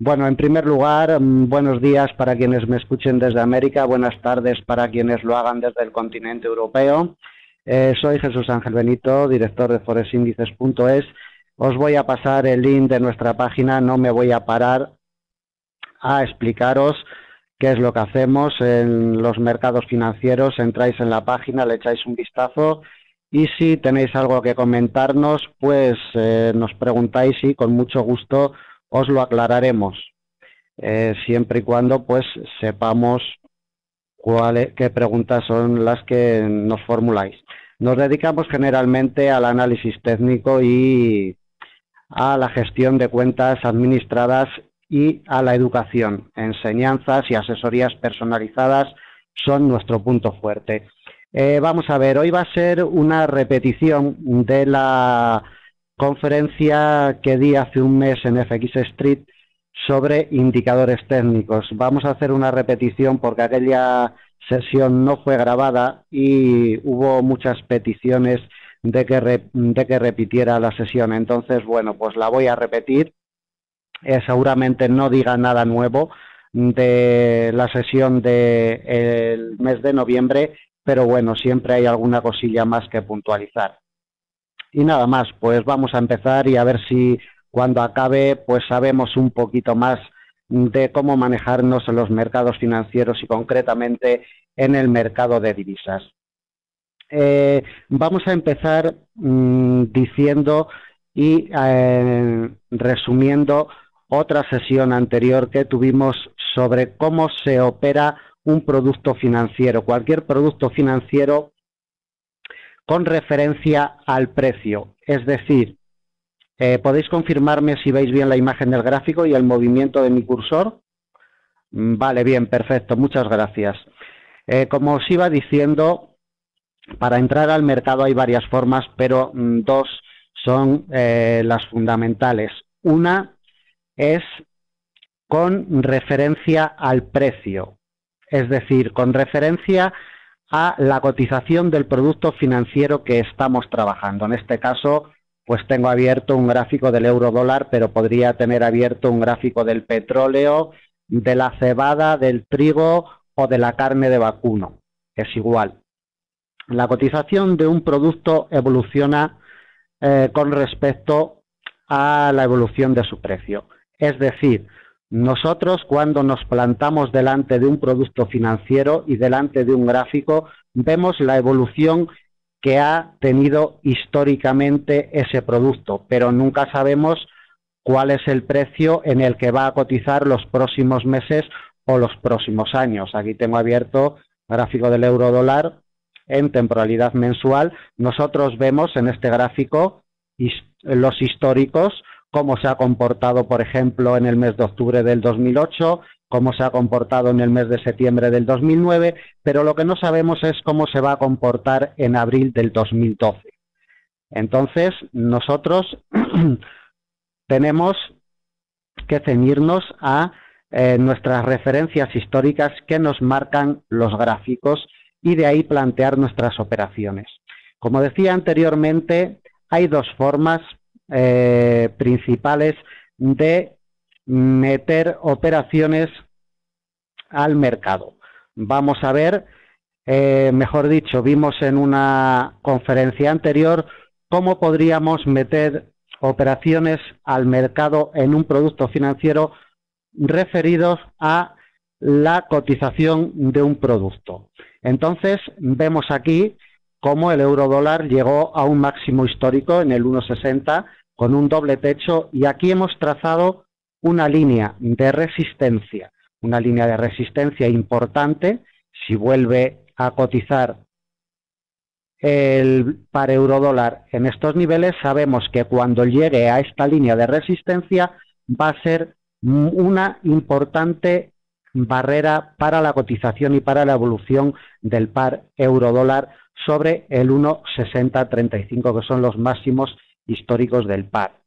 Bueno, en primer lugar, buenos días para quienes me escuchen desde América, buenas tardes para quienes lo hagan desde el continente europeo. Soy Jesús Ángel Benito, director de forexindices.es. Os voy a pasar el link de nuestra página, no me voy a parar a explicaros qué es lo que hacemos en los mercados financieros. Entráis en la página, le echáis un vistazo y si tenéis algo que comentarnos, pues nos preguntáis y con mucho gusto os lo aclararemos, siempre y cuando pues sepamos qué preguntas son las que nos formuláis. Nos dedicamos generalmente al análisis técnico y a la gestión de cuentas administradas y a la educación. Enseñanzas y asesorías personalizadas son nuestro punto fuerte. Vamos a ver, hoy va a ser una repetición de la conferencia que di hace un mes en FX Street sobre indicadores técnicos. Vamos a hacer una repetición porque aquella sesión no fue grabada y hubo muchas peticiones de que repitiera la sesión. Entonces, bueno, pues la voy a repetir. Seguramente no diga nada nuevo de la sesión del mes de noviembre, pero bueno, siempre hay alguna cosilla más que puntualizar. Y nada más, pues vamos a empezar y a ver si cuando acabe pues sabemos un poquito más de cómo manejarnos en los mercados financieros y concretamente en el mercado de divisas. Vamos a empezar diciendo y resumiendo otra sesión anterior que tuvimos sobre cómo se opera un producto financiero, cualquier producto financiero con referencia al precio. Es decir, ¿podéis confirmarme si veis bien la imagen del gráfico y el movimiento de mi cursor? Vale, bien, perfecto, muchas gracias. Como os iba diciendo, para entrar al mercado hay varias formas, pero dos son las fundamentales. Una es con referencia al precio, es decir, con referencia a la cotización del producto financiero que estamos trabajando. En este caso, pues tengo abierto un gráfico del euro dólar, pero podría tener abierto un gráfico del petróleo, de la cebada, del trigo o de la carne de vacuno. Es igual. La cotización de un producto evoluciona con respecto a la evolución de su precio. Es decir, nosotros cuando nos plantamos delante de un producto financiero y delante de un gráfico, vemos la evolución que ha tenido históricamente ese producto, pero nunca sabemos cuál es el precio en el que va a cotizar los próximos meses o los próximos años. Aquí tengo abierto el gráfico del euro dólar en temporalidad mensual. Nosotros vemos en este gráfico los históricos, cómo se ha comportado, por ejemplo, en el mes de octubre del 2008, cómo se ha comportado en el mes de septiembre del 2009, pero lo que no sabemos es cómo se va a comportar en abril del 2012. Entonces, nosotros tenemos que ceñirnos a nuestras referencias históricas que nos marcan los gráficos y de ahí plantear nuestras operaciones. Como decía anteriormente, hay dos formas principales de meter operaciones al mercado. Vamos a ver, mejor dicho, vimos en una conferencia anterior cómo podríamos meter operaciones al mercado en un producto financiero referidos a la cotización de un producto. Entonces, vemos aquí cómo el euro dólar llegó a un máximo histórico en el 1,60 con un doble techo y aquí hemos trazado una línea de resistencia importante. Si vuelve a cotizar el par euro dólar en estos niveles, sabemos que cuando llegue a esta línea de resistencia va a ser una importante barrera para la cotización y para la evolución del par euro dólar sobre el 1,6035, que son los máximos históricos del par.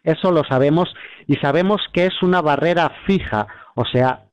Eso lo sabemos y sabemos que es una barrera fija, o sea,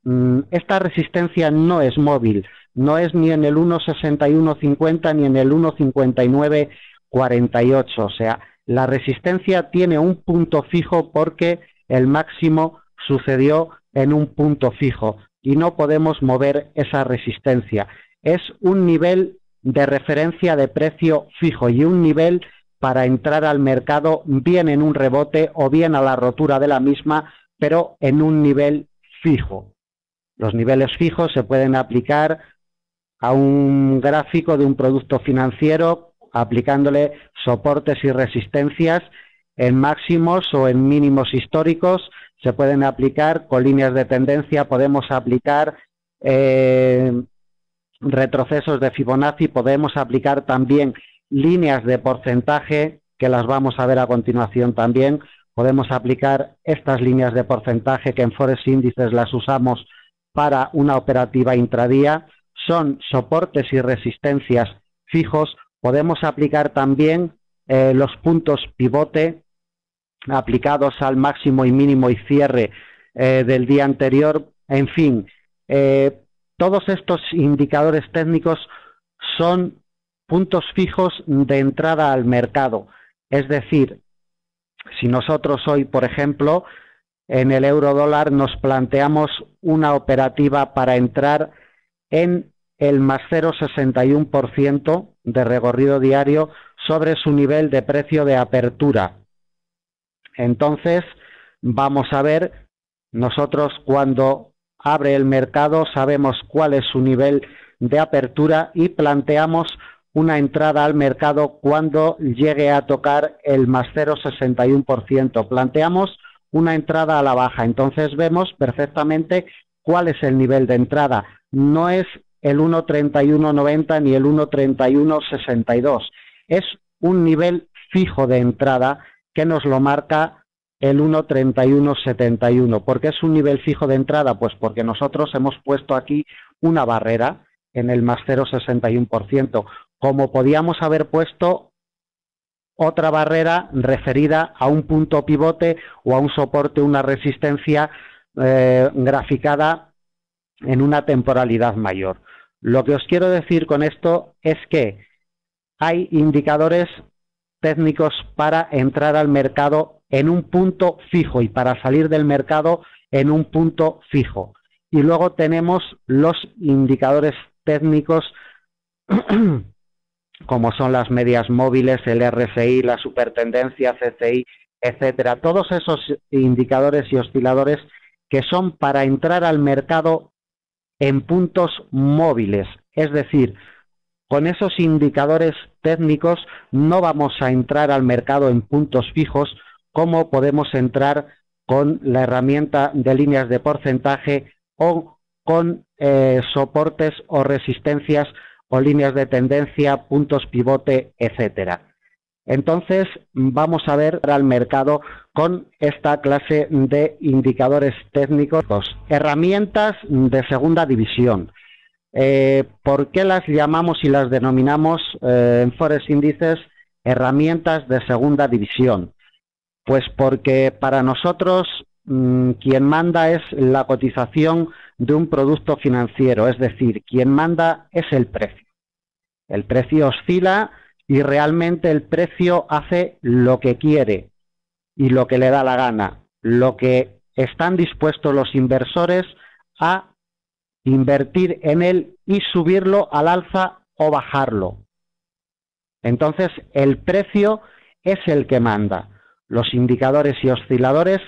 esta resistencia no es móvil, no es ni en el 1,6150 ni en el 1,5948, o sea, la resistencia tiene un punto fijo porque el máximo sucedió en un punto fijo y no podemos mover esa resistencia. Es un nivel de referencia de precio fijo y un nivel para entrar al mercado bien en un rebote o bien a la rotura de la misma, pero en un nivel fijo. Los niveles fijos se pueden aplicar a un gráfico de un producto financiero aplicándole soportes y resistencias en máximos o en mínimos históricos. Se pueden aplicar con líneas de tendencia, podemos aplicar retrocesos de Fibonacci, podemos aplicar también líneas de porcentaje, que las vamos a ver a continuación también. Podemos aplicar estas líneas de porcentaje que en Forex Índices las usamos para una operativa intradía. Son soportes y resistencias fijos. Podemos aplicar también los puntos pivote aplicados al máximo y mínimo y cierre del día anterior. En fin, todos estos indicadores técnicos son puntos fijos de entrada al mercado. Es decir, si nosotros hoy, por ejemplo, en el euro dólar nos planteamos una operativa para entrar en el más 0,61% de recorrido diario sobre su nivel de precio de apertura. Entonces, vamos a ver, nosotros cuando abre el mercado sabemos cuál es su nivel de apertura y planteamos una entrada al mercado cuando llegue a tocar el más 0,61%. Planteamos una entrada a la baja, entonces vemos perfectamente cuál es el nivel de entrada. No es el 1,3190 ni el 1,3162. Es un nivel fijo de entrada que nos lo marca el 1,3171. ¿Por qué es un nivel fijo de entrada? Pues porque nosotros hemos puesto aquí una barrera en el más 0,61%, como podíamos haber puesto otra barrera referida a un punto pivote o a un soporte, una resistencia graficada en una temporalidad mayor. Lo que os quiero decir con esto es que hay indicadores técnicos para entrar al mercado en un punto fijo y para salir del mercado en un punto fijo. Y luego tenemos los indicadores técnicos como son las medias móviles, el RSI, la supertendencia, CCI, etcétera. Todos esos indicadores y osciladores que son para entrar al mercado en puntos móviles, es decir, con esos indicadores técnicos no vamos a entrar al mercado en puntos fijos como podemos entrar con la herramienta de líneas de porcentaje o con soportes o resistencias o líneas de tendencia, puntos pivote, etcétera. Entonces vamos a ver al mercado con esta clase de indicadores técnicos, herramientas de segunda división. ¿Por qué las llamamos y las denominamos en Forex Índices herramientas de segunda división? Pues porque para nosotros quien manda es la cotización de un producto financiero, es decir, quien manda es el precio. El precio oscila y realmente el precio hace lo que quiere y lo que le da la gana, lo que están dispuestos los inversores a invertir en él y subirlo al alza o bajarlo. Entonces el precio es el que manda. Los indicadores y osciladores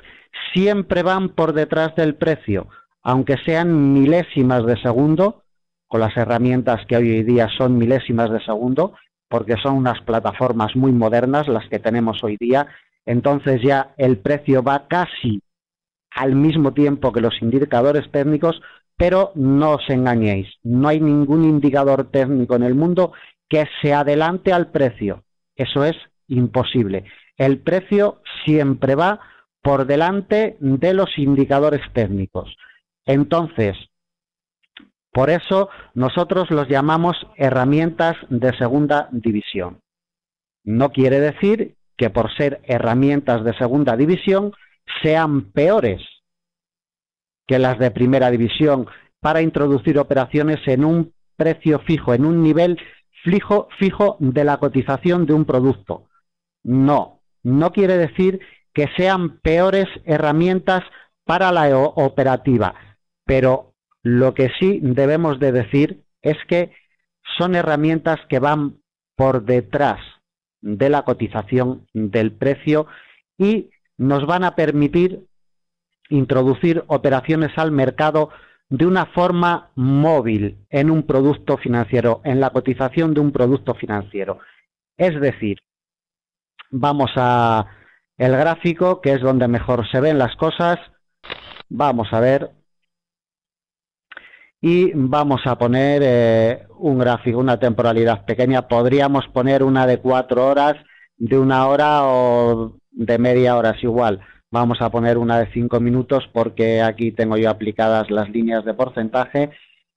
siempre van por detrás del precio, aunque sean milésimas de segundo, con las herramientas que hoy día son milésimas de segundo, porque son unas plataformas muy modernas las que tenemos hoy día, entonces ya el precio va casi al mismo tiempo que los indicadores técnicos, pero no os engañéis, no hay ningún indicador técnico en el mundo que se adelante al precio, eso es imposible. El precio siempre va por delante de los indicadores técnicos. Entonces, por eso nosotros los llamamos herramientas de segunda división. No quiere decir que por ser herramientas de segunda división sean peores que las de primera división para introducir operaciones en un precio fijo, en un nivel fijo de la cotización de un producto. No quiere decir que sean peores herramientas para la operativa, pero lo que sí debemos de decir es que son herramientas que van por detrás de la cotización del precio y nos van a permitir introducir operaciones al mercado de una forma móvil en un producto financiero, en la cotización de un producto financiero. Es decir, vamos a el gráfico, que es donde mejor se ven las cosas. Vamos a ver. Y vamos a poner un gráfico, una temporalidad pequeña. Podríamos poner una de 4 horas, de 1 hora o de media hora, es igual. Vamos a poner una de 5 minutos porque aquí tengo yo aplicadas las líneas de porcentaje.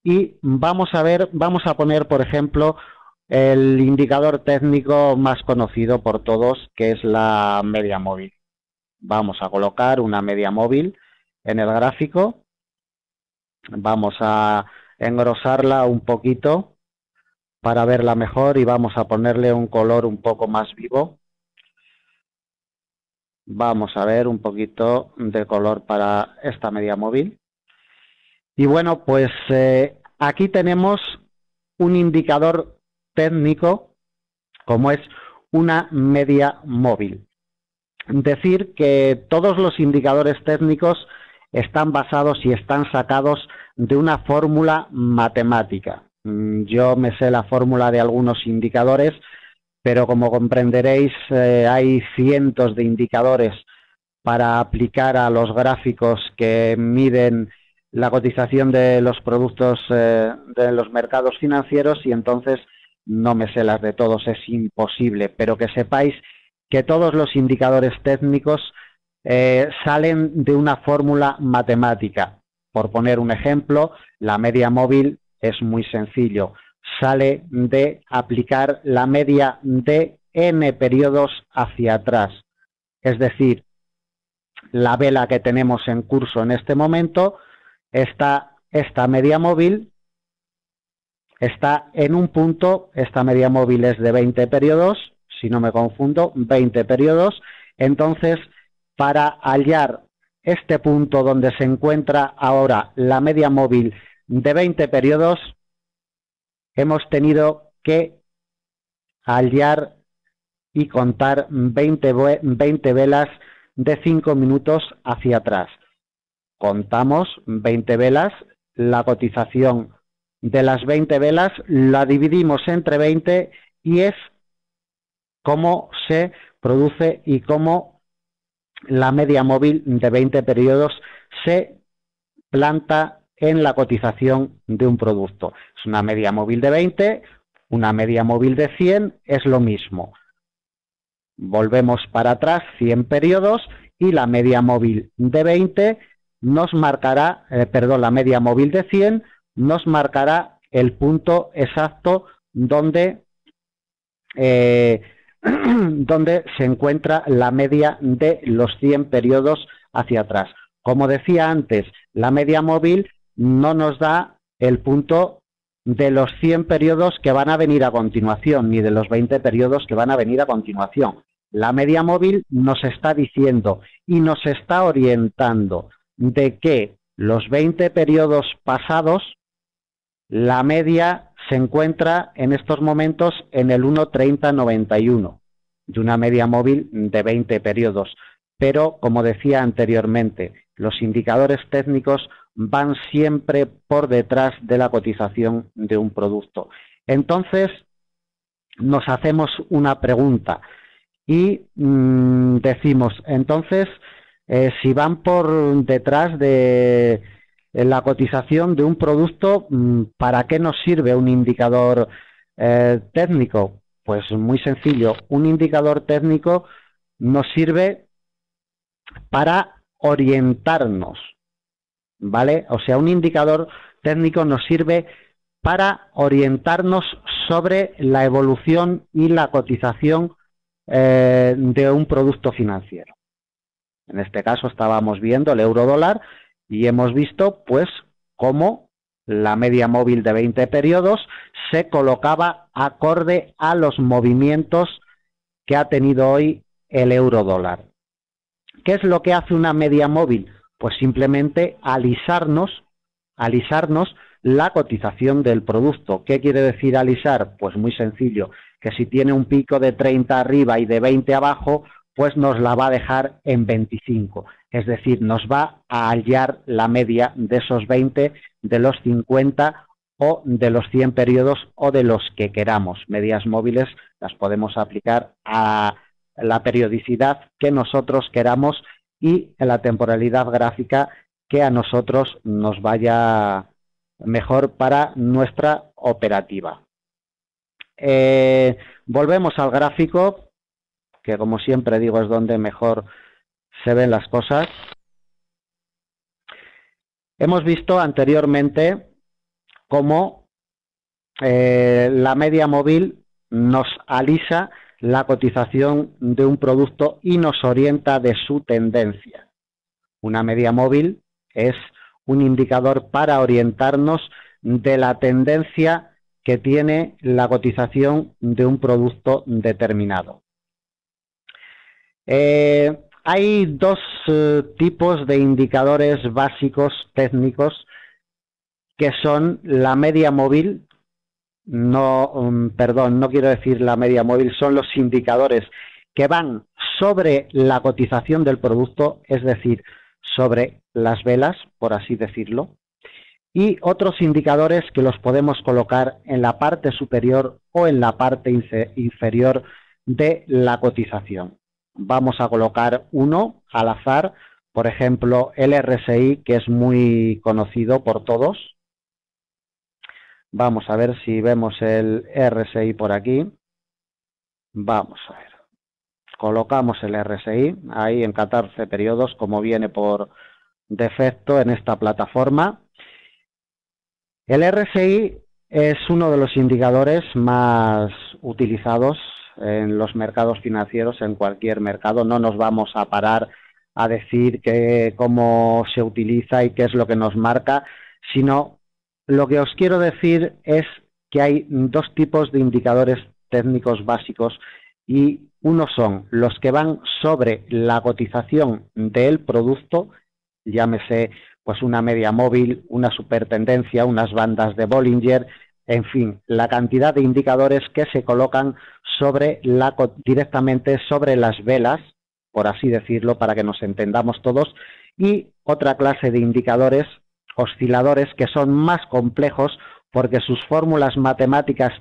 Y vamos a ver, vamos a poner, por ejemplo, el indicador técnico más conocido por todos, que es la media móvil. Vamos a colocar una media móvil en el gráfico. Vamos a engrosarla un poquito para verla mejor y vamos a ponerle un color un poco más vivo. Vamos a ver un poquito de color para esta media móvil. Y bueno, pues aquí tenemos un indicador técnico como es una media móvil. Decir que todos los indicadores técnicos están basados y están sacados de una fórmula matemática. Yo me sé la fórmula de algunos indicadores, pero como comprenderéis hay cientos de indicadores para aplicar a los gráficos que miden la cotización de los productos de los mercados financieros y entonces no me sé las de todos, es imposible, pero que sepáis que todos los indicadores técnicos salen de una fórmula matemática. Por poner un ejemplo, la media móvil es muy sencillo. Sale de aplicar la media de n periodos hacia atrás. Es decir, la vela que tenemos en curso en este momento, esta media móvil está en un punto, esta media móvil es de 20 periodos, si no me confundo, 20 periodos. Entonces, para hallar este punto donde se encuentra ahora la media móvil de 20 periodos, hemos tenido que hallar y contar 20 velas de 5 minutos hacia atrás. Contamos 20 velas, la cotización de las 20 velas la dividimos entre 20 y es cómo se produce y cómo la media móvil de 20 periodos se planta en la cotización de un producto. Es una media móvil de 20, una media móvil de 100, es lo mismo. Volvemos para atrás 100 periodos y la media móvil de 20 nos marcará, la media móvil de 100 nos marcará el punto exacto donde donde se encuentra la media de los 100 periodos hacia atrás. Como decía antes, la media móvil no nos da el punto de los 100 periodos que van a venir a continuación, ni de los 20 periodos que van a venir a continuación. La media móvil nos está diciendo y nos está orientando de que los 20 periodos pasados, la media se encuentra en estos momentos en el 1,3091 de una media móvil de 20 periodos. Pero, como decía anteriormente, los indicadores técnicos van siempre por detrás de la cotización de un producto. Entonces, nos hacemos una pregunta y decimos, entonces, si van por detrás de la cotización de un producto, ¿para qué nos sirve un indicador técnico? Pues muy sencillo, un indicador técnico nos sirve para orientarnos, ¿vale? O sea, un indicador técnico nos sirve para orientarnos sobre la evolución y la cotización de un producto financiero. En este caso estábamos viendo el euro dólar y hemos visto pues cómo la media móvil de 20 periodos se colocaba acorde a los movimientos que ha tenido hoy el euro dólar. ¿Qué es lo que hace una media móvil? Pues simplemente alisarnos la cotización del producto. ¿Qué quiere decir alisar? Pues muy sencillo, que si tiene un pico de 30 arriba y de 20 abajo, pues nos la va a dejar en 25. Es decir, nos va a hallar la media de esos 20, de los 50 o de los 100 periodos o de los que queramos. Medias móviles las podemos aplicar a la periodicidad que nosotros queramos y en la temporalidad gráfica que a nosotros nos vaya mejor para nuestra operativa. Volvemos al gráfico, que como siempre digo es donde mejor se ven las cosas. Hemos visto anteriormente cómo la media móvil nos alisa la cotización de un producto y nos orienta de su tendencia. Una media móvil es un indicador para orientarnos de la tendencia que tiene la cotización de un producto determinado. Hay dos tipos de indicadores básicos técnicos que son la media móvil, no quiero decir la media móvil, son los indicadores que van sobre la cotización del producto, es decir, sobre las velas, por así decirlo, y otros indicadores que los podemos colocar en la parte superior o en la parte inferior de la cotización. Vamos a colocar uno al azar, por ejemplo, el RSI, que es muy conocido por todos. Vamos a ver si vemos el RSI por aquí. Vamos a ver. Colocamos el RSI ahí en 14 periodos, como viene por defecto en esta plataforma. El RSI es uno de los indicadores más utilizados en los mercados financieros, en cualquier mercado. No nos vamos a parar a decir cómo se utiliza y qué es lo que nos marca, sino lo que os quiero decir es que hay dos tipos de indicadores técnicos básicos y unos son los que van sobre la cotización del producto, llámese pues una media móvil, una supertendencia, unas bandas de Bollinger, en fin, la cantidad de indicadores que se colocan directamente sobre las velas, por así decirlo, para que nos entendamos todos, y otra clase de indicadores, osciladores, que son más complejos porque sus fórmulas matemáticas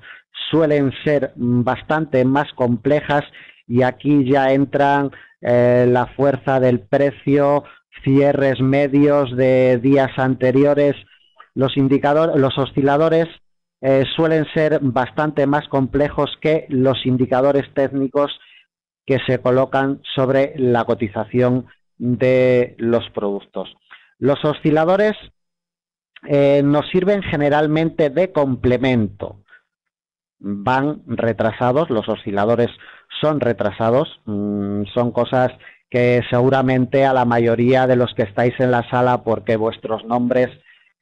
suelen ser bastante más complejas y aquí ya entran la fuerza del precio, cierres medios de días anteriores. Los osciladores suelen ser bastante más complejos que los indicadores técnicos que se colocan sobre la cotización de los productos. Los osciladores nos sirven generalmente de complemento. Van retrasados, los osciladores son retrasados, son cosas que seguramente a la mayoría de los que estáis en la sala, porque vuestros nombres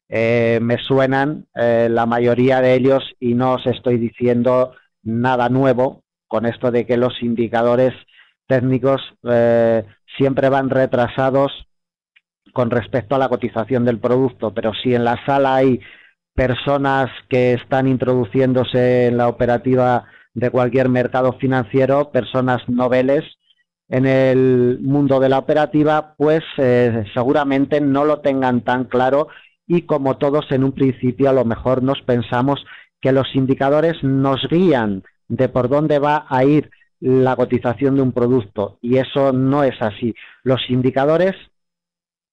me suenan, la mayoría de ellos, y no os estoy diciendo nada nuevo con esto de que los indicadores técnicos siempre van retrasados con respecto a la cotización del producto, pero si en la sala hay personas que están introduciéndose en la operativa de cualquier mercado financiero, personas noveles en el mundo de la operativa, pues seguramente no lo tengan tan claro y como todos en un principio a lo mejor nos pensamos que los indicadores nos guían de por dónde va a ir la cotización de un producto y eso no es así. Los indicadores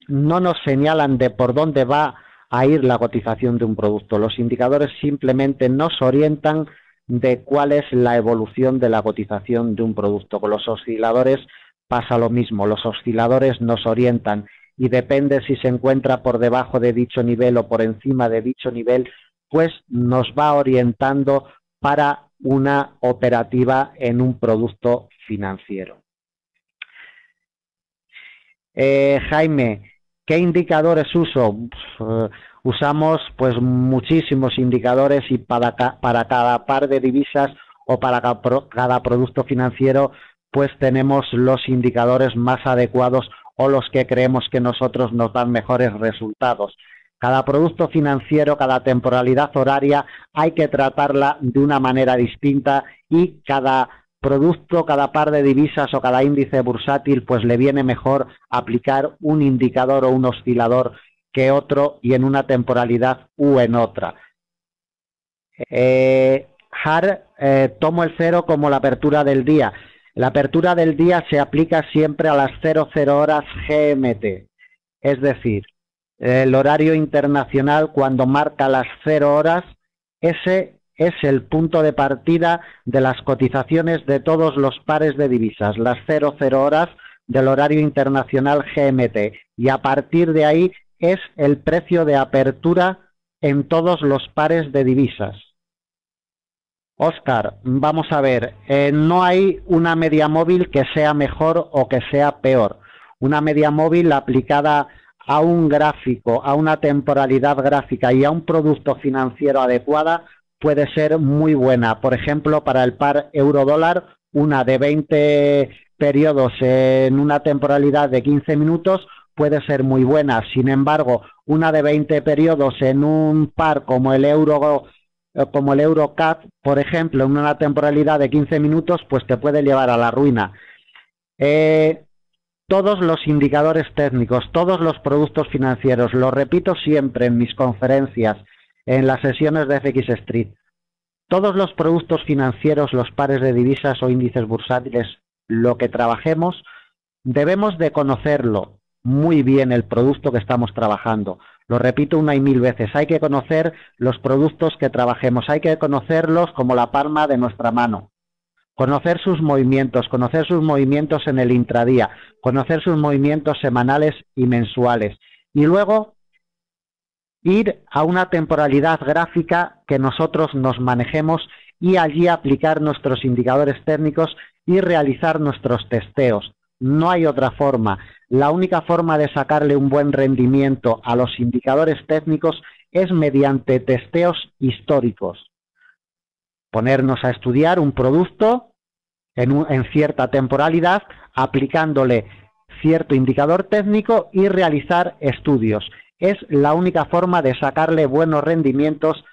no nos señalan de por dónde va a ir la cotización de un producto. Los indicadores simplemente nos orientan de cuál es la evolución de la cotización de un producto. Con los osciladores pasa lo mismo. Los osciladores nos orientan y depende si se encuentra por debajo de dicho nivel o por encima de dicho nivel, pues nos va orientando para una operativa en un producto financiero. Jaime, ¿qué indicadores uso? Usamos pues muchísimos indicadores y para cada par de divisas o para cada producto financiero pues tenemos los indicadores más adecuados o los que creemos que nosotros nos dan mejores resultados. Cada producto financiero, cada temporalidad horaria hay que tratarla de una manera distinta y cada producto, cada par de divisas o cada índice bursátil pues le viene mejor aplicar un indicador o un oscilador que otro y en una temporalidad u en otra. Tomo el cero como la apertura del día. La apertura del día se aplica siempre a las 00 horas GMT, es decir, el horario internacional cuando marca las 0 horas, ese es el punto de partida de las cotizaciones de todos los pares de divisas, las 00 horas del horario internacional GMT, y a partir de ahí es el precio de apertura en todos los pares de divisas. Óscar, vamos a ver, no hay una media móvil que sea mejor o que sea peor. Una media móvil aplicada a un gráfico, a una temporalidad gráfica y a un producto financiero adecuada puede ser muy buena. Por ejemplo, para el par euro-dólar, una de 20 periodos en una temporalidad de 15 minutos puede ser muy buena. Sin embargo, una de 20 periodos en un par como el EuroCAD, por ejemplo, en una temporalidad de 15 minutos, pues te puede llevar a la ruina. Todos los indicadores técnicos, todos los productos financieros, lo repito siempre en mis conferencias, en las sesiones de FX Street, todos los productos financieros, los pares de divisas o índices bursátiles, lo que trabajemos, debemos de conocerlo muy bien el producto que estamos trabajando. Lo repito una y mil veces, hay que conocer los productos que trabajemos, hay que conocerlos como la palma de nuestra mano. Conocer sus movimientos en el intradía, conocer sus movimientos semanales y mensuales. Y luego ir a una temporalidad gráfica que nosotros nos manejemos y allí aplicar nuestros indicadores técnicos y realizar nuestros testeos. No hay otra forma. La única forma de sacarle un buen rendimiento a los indicadores técnicos es mediante testeos históricos. Ponernos a estudiar un producto en cierta temporalidad, aplicándole cierto indicador técnico y realizar estudios. Es la única forma de sacarle buenos rendimientos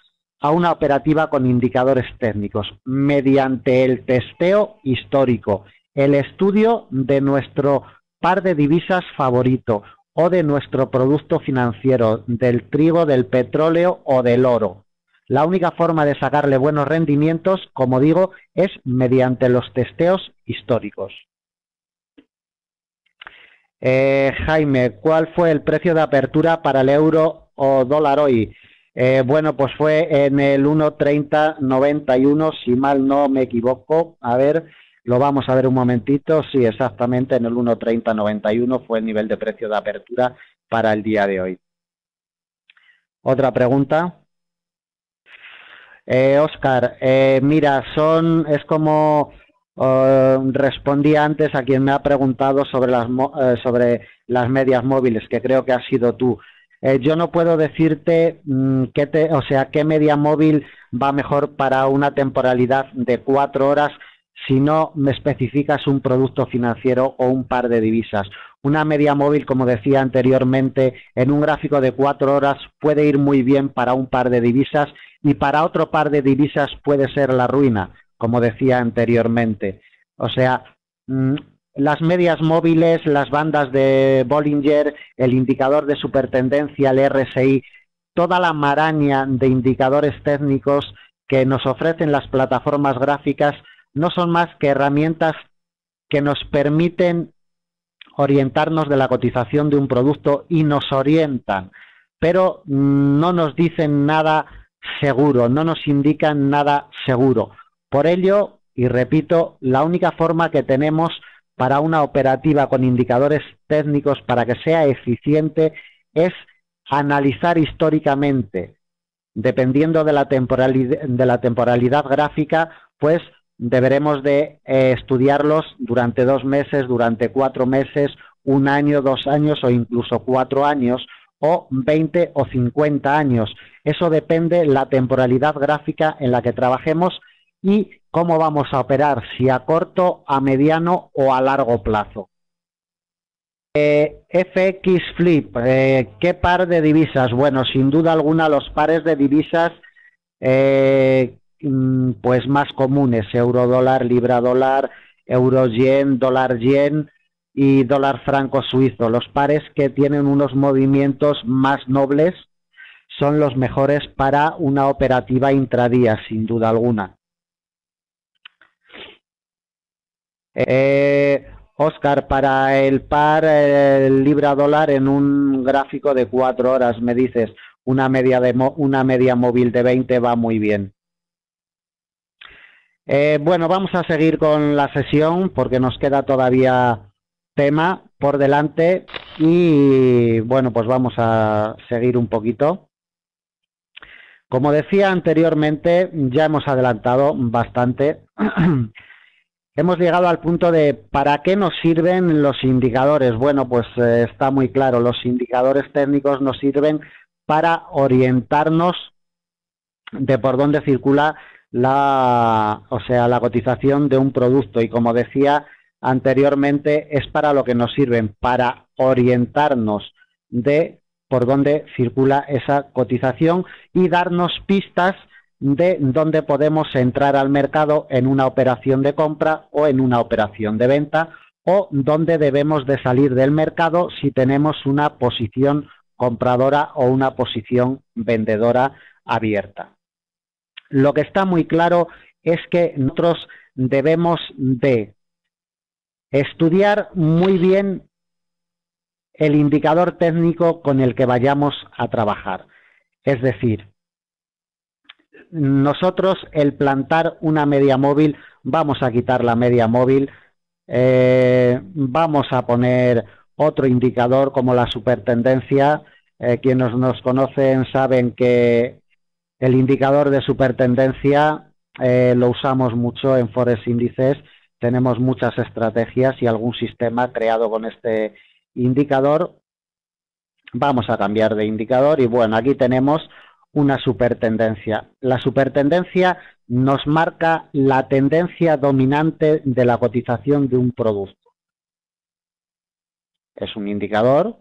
a una operativa con indicadores técnicos, mediante el testeo histórico, el estudio de nuestro par de divisas favorito o de nuestro producto financiero, del trigo, del petróleo o del oro. La única forma de sacarle buenos rendimientos, como digo, es mediante los testeos históricos. Jaime, ¿cuál fue el precio de apertura para el euro o dólar hoy? Bueno, pues fue en el 1.3091, si mal no me equivoco. A ver, lo vamos a ver un momentito. Sí, exactamente, en el 1.3091 fue el nivel de precio de apertura para el día de hoy. ¿Otra pregunta? Óscar, mira, es como respondí antes a quien me ha preguntado sobre las medias móviles, que creo que has sido tú. Yo no puedo decirte qué media móvil va mejor para una temporalidad de 4 horas si no me especificas un producto financiero o un par de divisas. Una media móvil, como decía anteriormente, en un gráfico de 4 horas puede ir muy bien para un par de divisas y para otro par de divisas puede ser la ruina, como decía anteriormente. O sea, las medias móviles, las bandas de Bollinger, el indicador de supertendencia, el RSI, toda la maraña de indicadores técnicos que nos ofrecen las plataformas gráficas no son más que herramientas que nos permiten orientarnos de la cotización de un producto y nos orientan, pero no nos dicen nada seguro, no nos indican nada seguro. Por ello, y repito, la única forma que tenemos para una operativa con indicadores técnicos para que sea eficiente es analizar históricamente. Dependiendo de la temporalidad gráfica, pues deberemos de estudiarlos durante 2 meses, durante 4 meses, 1 año, 2 años o incluso 4 años o 20 o 50 años. Eso depende de la temporalidad gráfica en la que trabajemos y cómo vamos a operar, si a corto, a mediano o a largo plazo. FX Flip, ¿qué par de divisas? Bueno, sin duda alguna los pares de divisas pues más comunes, euro dólar, libra dólar, euro yen, dólar yen y dólar franco suizo. Los pares que tienen unos movimientos más nobles son los mejores para una operativa intradía, sin duda alguna. Oscar, para el par libra dólar en un gráfico de 4 horas, me dices, una media móvil de 20 va muy bien. Bueno, vamos a seguir con la sesión porque nos queda todavía tema por delante y bueno, pues vamos a seguir un poquito. Como decía anteriormente, ya hemos adelantado bastante. Hemos llegado al punto de ¿para qué nos sirven los indicadores? Bueno, pues está muy claro, los indicadores técnicos nos sirven para orientarnos de por dónde circula la cotización de un producto y como decía anteriormente es para lo que nos sirven, para orientarnos de por dónde circula esa cotización y darnos pistas de dónde podemos entrar al mercado en una operación de compra o en una operación de venta o dónde debemos de salir del mercado si tenemos una posición compradora o una posición vendedora abierta. Lo que está muy claro es que nosotros debemos de estudiar muy bien el indicador técnico con el que vayamos a trabajar. Es decir, nosotros el plantar una media móvil, vamos a quitar la media móvil, vamos a poner otro indicador como la supertendencia. Quienes nos conocen saben que el indicador de supertendencia lo usamos mucho en Forex índices, tenemos muchas estrategias y algún sistema creado con este indicador. Vamos a cambiar de indicador y bueno, aquí tenemos una supertendencia. La supertendencia nos marca la tendencia dominante de la cotización de un producto. Es un indicador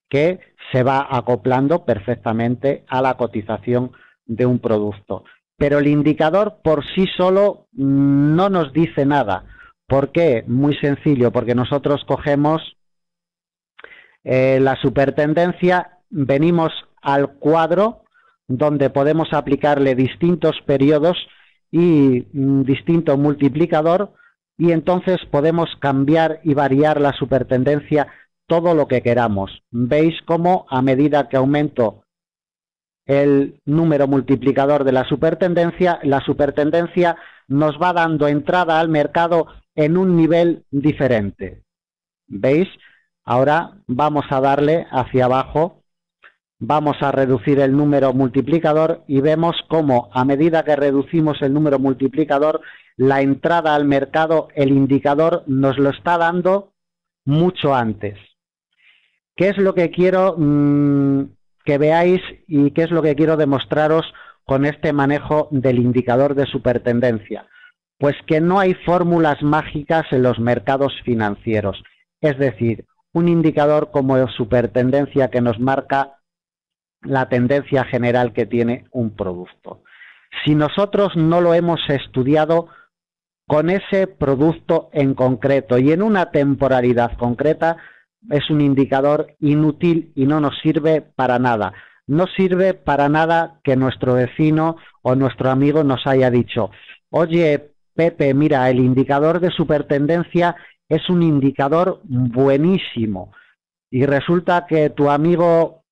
que se va acoplando perfectamente a la cotización de un producto. Pero el indicador por sí solo no nos dice nada. ¿Por qué? Muy sencillo, porque nosotros cogemos la supertendencia, venimos al cuadro donde podemos aplicarle distintos periodos y distinto multiplicador y entonces podemos cambiar y variar la supertendencia todo lo que queramos. Veis cómo a medida que aumento el número multiplicador de la supertendencia nos va dando entrada al mercado en un nivel diferente. ¿Veis? Ahora vamos a darle hacia abajo, vamos a reducir el número multiplicador y vemos cómo a medida que reducimos el número multiplicador, la entrada al mercado, el indicador nos lo está dando mucho antes. ¿Qué es lo que quiero que veáis y qué es lo que quiero demostraros con este manejo del indicador de supertendencia? Pues que no hay fórmulas mágicas en los mercados financieros. Es decir, un indicador como supertendencia que nos marca la tendencia general que tiene un producto. Si nosotros no lo hemos estudiado con ese producto en concreto y en una temporalidad concreta, es un indicador inútil y no nos sirve para nada. No sirve para nada que nuestro vecino o nuestro amigo nos haya dicho: oye, Pepe, mira, el indicador de supertendencia es un indicador buenísimo. Y resulta que tu amigo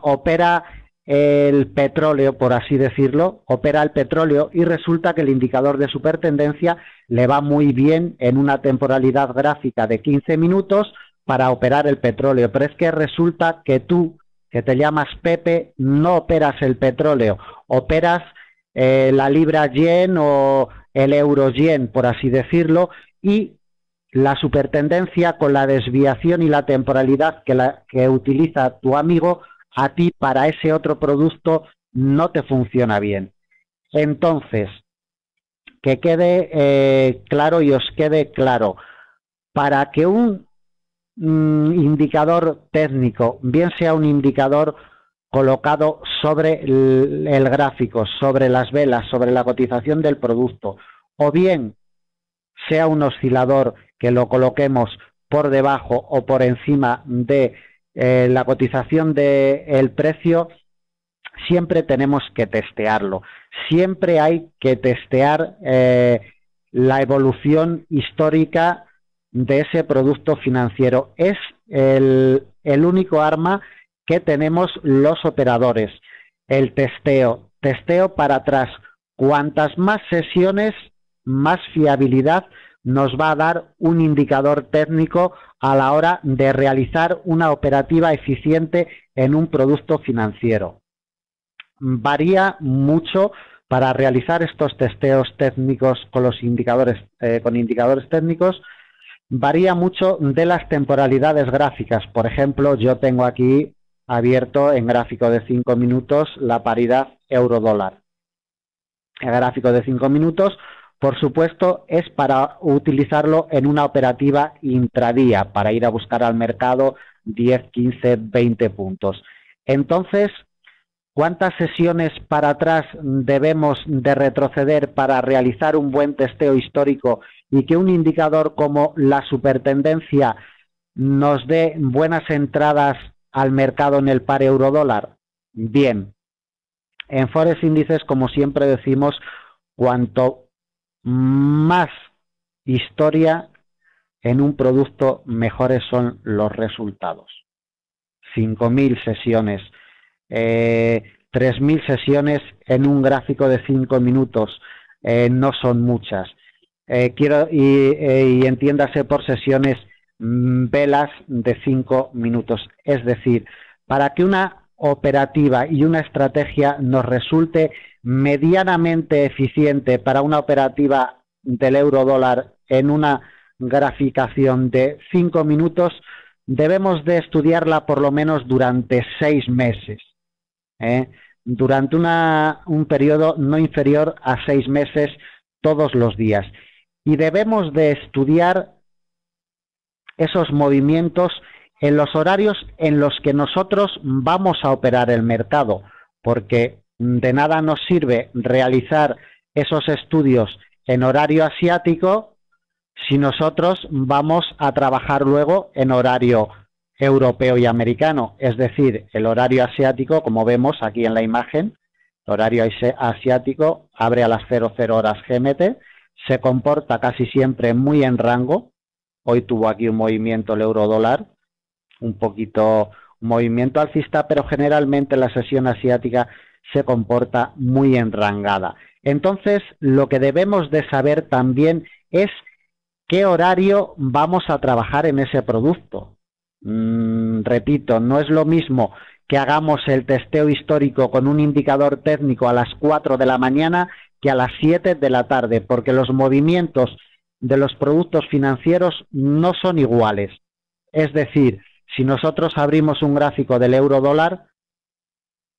opera el petróleo, por así decirlo, opera el petróleo y resulta que el indicador de supertendencia le va muy bien en una temporalidad gráfica de 15 minutos para operar el petróleo. Pero es que resulta que tú, que te llamas Pepe, no operas el petróleo, operas la libra yen o el euro yen, por así decirlo, y la supertendencia con la desviación y la temporalidad que utiliza tu amigo, a ti para ese otro producto no te funciona bien. Entonces, que quede claro y os quede claro, para que un indicador técnico, bien sea un indicador colocado sobre el gráfico, sobre las velas, sobre la cotización del producto, o bien sea un oscilador que lo coloquemos por debajo o por encima de la cotización del precio, siempre tenemos que testearlo. Siempre hay que testear la evolución histórica de ese producto financiero. Es el único arma que tenemos los operadores, el testeo. Testeo para atrás. Cuantas más sesiones, más fiabilidad nos va a dar un indicador técnico a la hora de realizar una operativa eficiente en un producto financiero. Varía mucho para realizar estos testeos técnicos con los indicadores, con indicadores técnicos, varía mucho de las temporalidades gráficas. Por ejemplo, yo tengo aquí abierto en gráfico de 5 minutos la paridad euro-dólar. El gráfico de 5 minutos, por supuesto, es para utilizarlo en una operativa intradía, para ir a buscar al mercado 10, 15, 20 puntos. Entonces, ¿cuántas sesiones para atrás debemos de retroceder para realizar un buen testeo histórico y que un indicador como la supertendencia nos dé buenas entradas al mercado en el par euro-dólar? Bien, en Forex Índices, como siempre decimos, cuanto más historia en un producto, mejores son los resultados. 5.000 sesiones, 3.000 sesiones en un gráfico de 5 minutos, no son muchas. Y entiéndase por sesiones velas de 5 minutos. Es decir, para que una operativa y una estrategia nos resulte medianamente eficiente para una operativa del euro-dólar en una graficación de 5 minutos, debemos de estudiarla por lo menos durante 6 meses. Durante un periodo no inferior a 6 meses todos los días. Y debemos de estudiar esos movimientos en los horarios en los que nosotros vamos a operar el mercado, porque de nada nos sirve realizar esos estudios en horario asiático si nosotros vamos a trabajar luego en horario europeo y americano. Es decir, el horario asiático, como vemos aquí en la imagen, el horario asiático abre a las 00 horas GMT, se comporta casi siempre muy en rango. Hoy tuvo aquí un movimiento el euro-dólar, un movimiento alcista, pero generalmente la sesión asiática se comporta muy enrangada. Entonces, lo que debemos de saber también es qué horario vamos a trabajar en ese producto. Repito, no es lo mismo que hagamos el testeo histórico con un indicador técnico a las 4 de la mañana que a las 7 de la tarde, porque los movimientos de los productos financieros no son iguales. Es decir, si nosotros abrimos un gráfico del euro-dólar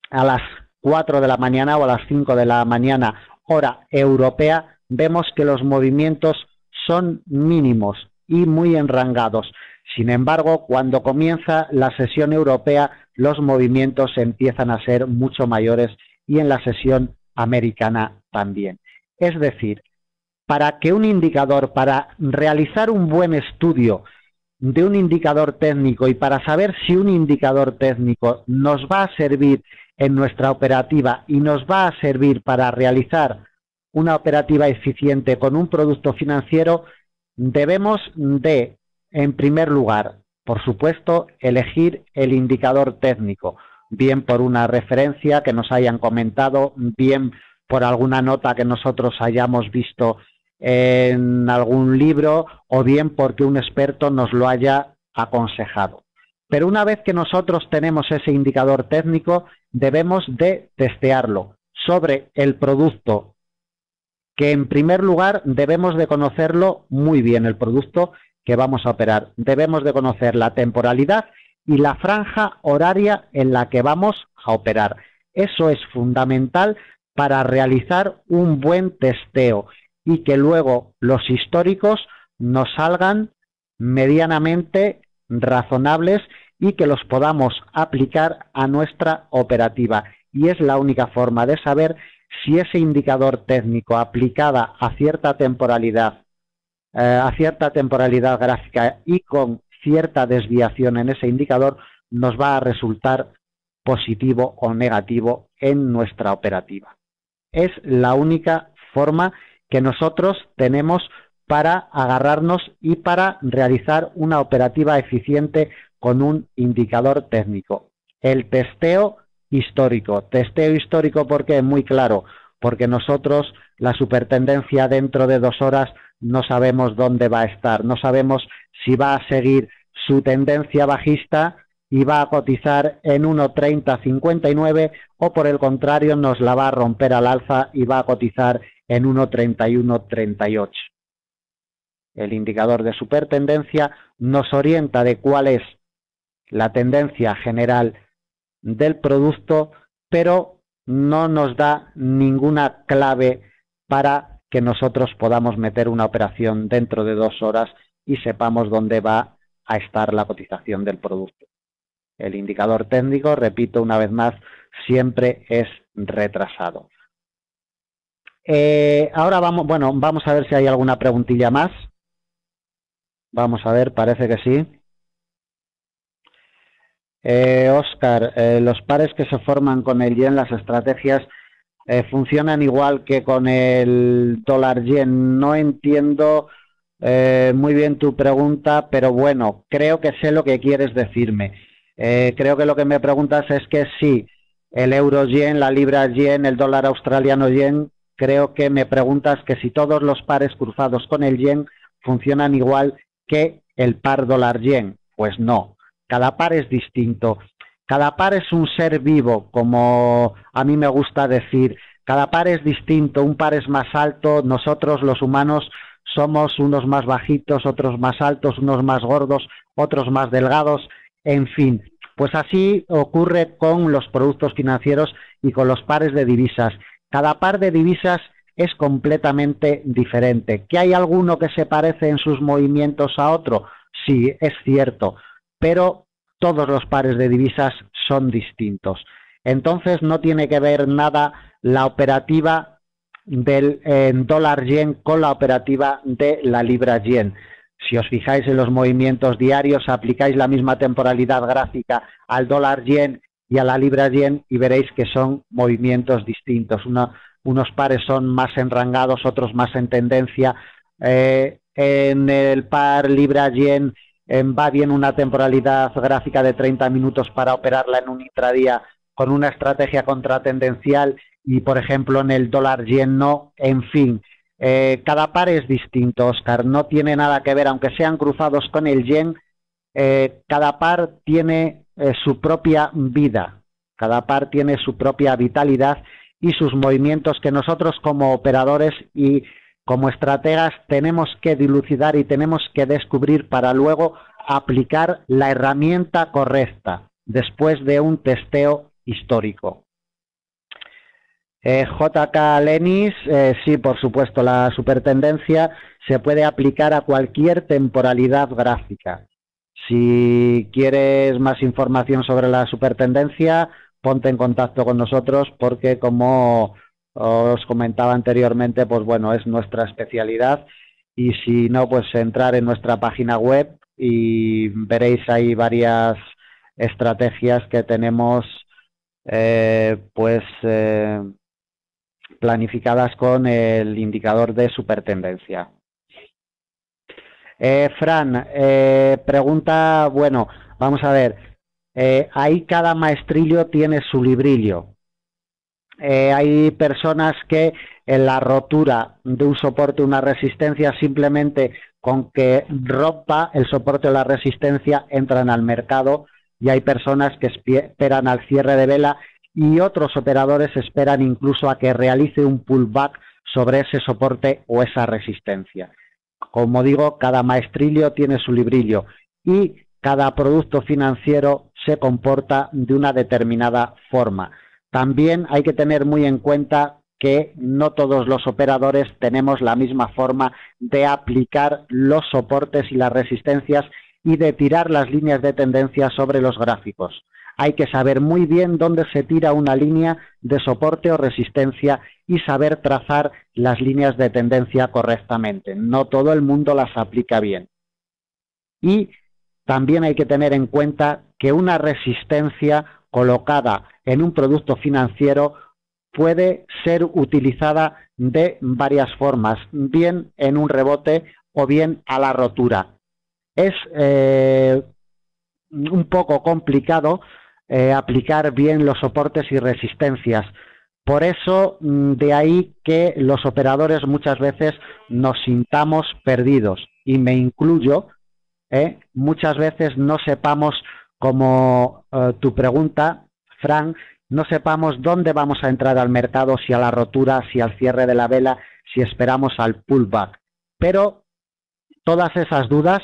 a las 4 de la mañana o a las 5 de la mañana, hora europea, vemos que los movimientos son mínimos y muy enrangados. Sin embargo, cuando comienza la sesión europea, los movimientos empiezan a ser mucho mayores y en la sesión americana también. Es decir, para que un indicador, para realizar un buen estudio de un indicador técnico y para saber si un indicador técnico nos va a servir en nuestra operativa y nos va a servir para realizar una operativa eficiente con un producto financiero, debemos de, en primer lugar, por supuesto, elegir el indicador técnico, bien por una referencia que nos hayan comentado, bien por alguna nota que nosotros hayamos visto en algún libro o bien porque un experto nos lo haya aconsejado. Pero una vez que nosotros tenemos ese indicador técnico, debemos de testearlo sobre el producto, que en primer lugar debemos de conocerlo muy bien, el producto que vamos a operar. Debemos de conocer la temporalidad y la franja horaria en la que vamos a operar. Eso es fundamental para realizar un buen testeo y que luego los históricos nos salgan medianamente razonables y que los podamos aplicar a nuestra operativa. Y es la única forma de saber si ese indicador técnico aplicada a cierta temporalidad gráfica y con cierta desviación en ese indicador nos va a resultar positivo o negativo en nuestra operativa. Es la única forma que nosotros tenemos para agarrarnos y para realizar una operativa eficiente con un indicador técnico. El testeo histórico. Testeo histórico, ¿por qué? Muy claro, porque nosotros la supertendencia dentro de 2 horas no sabemos dónde va a estar, no sabemos si va a seguir su tendencia bajista y va a cotizar en 1.3059 o por el contrario nos la va a romper al alza y va a cotizar en 1.3138. El indicador de supertendencia nos orienta de cuál es la tendencia general del producto, pero no nos da ninguna clave para que nosotros podamos meter una operación dentro de 2 horas y sepamos dónde va a estar la cotización del producto. El indicador técnico, repito una vez más, siempre es retrasado. Ahora vamos a ver si hay alguna preguntilla más. Vamos a ver, parece que sí. Óscar, los pares que se forman con el yen, las estrategias funcionan igual que con el dólar yen. No entiendo muy bien tu pregunta, pero bueno, creo que sé lo que quieres decirme. Creo que lo que me preguntas es que sí, el euro yen, la libra yen, el dólar australiano yen, creo que me preguntas que si todos los pares cruzados con el yen funcionan igual que el par dólar yen. Pues no, cada par es distinto. Cada par es un ser vivo, como a mí me gusta decir. Cada par es distinto, un par es más alto, nosotros los humanos somos unos más bajitos, otros más altos, unos más gordos, otros más delgados, en fin. Pues así ocurre con los productos financieros y con los pares de divisas. Cada par de divisas es completamente diferente. ¿Que hay alguno que se parece en sus movimientos a otro? Sí, es cierto, pero todos los pares de divisas son distintos. Entonces no tiene que ver nada la operativa del dólar yen con la operativa de la libra yen. Si os fijáis en los movimientos diarios, aplicáis la misma temporalidad gráfica al dólar yen y a la libra yen y veréis que son movimientos distintos. Unos pares son más enrangados, otros más en tendencia. En el par libra yen va bien una temporalidad gráfica de 30 minutos para operarla en un intradía con una estrategia contratendencial y, por ejemplo, en el dólar yen no. En fin, cada par es distinto, Óscar, no tiene nada que ver, aunque sean cruzados con el yen, cada par tiene su propia vida, cada par tiene su propia vitalidad y sus movimientos que nosotros como operadores y como estrategas tenemos que dilucidar y tenemos que descubrir para luego aplicar la herramienta correcta después de un testeo histórico. JK Lenis, sí, por supuesto, la supertendencia se puede aplicar a cualquier temporalidad gráfica. Si quieres más información sobre la supertendencia, ponte en contacto con nosotros porque, como os comentaba anteriormente, pues bueno, es nuestra especialidad y si no, pues entrar en nuestra página web y veréis ahí varias estrategias que tenemos planificadas con el indicador de supertendencia. Fran, pregunta, bueno, vamos a ver, ahí cada maestrillo tiene su librillo. Hay personas que en la rotura de un soporte o una resistencia, simplemente con que rompa el soporte o la resistencia, entran al mercado, y hay personas que esperan al cierre de vela y otros operadores esperan incluso a que realice un pullback sobre ese soporte o esa resistencia. Como digo, cada maestrillo tiene su librillo y cada producto financiero se comporta de una determinada forma. También hay que tener muy en cuenta que no todos los operadores tenemos la misma forma de aplicar los soportes y las resistencias y de tirar las líneas de tendencia sobre los gráficos. Hay que saber muy bien dónde se tira una línea de soporte o resistencia y saber trazar las líneas de tendencia correctamente. No todo el mundo las aplica bien. Y también hay que tener en cuenta que una resistencia colocada en un producto financiero puede ser utilizada de varias formas, bien en un rebote o bien a la rotura. Es un poco complicado aplicar bien los soportes y resistencias. Por eso, de ahí que los operadores muchas veces nos sintamos perdidos, y me incluyo, muchas veces no sepamos, como tu pregunta, Fran, no sepamos dónde vamos a entrar al mercado, si a la rotura, si al cierre de la vela, si esperamos al pullback. Pero todas esas dudas,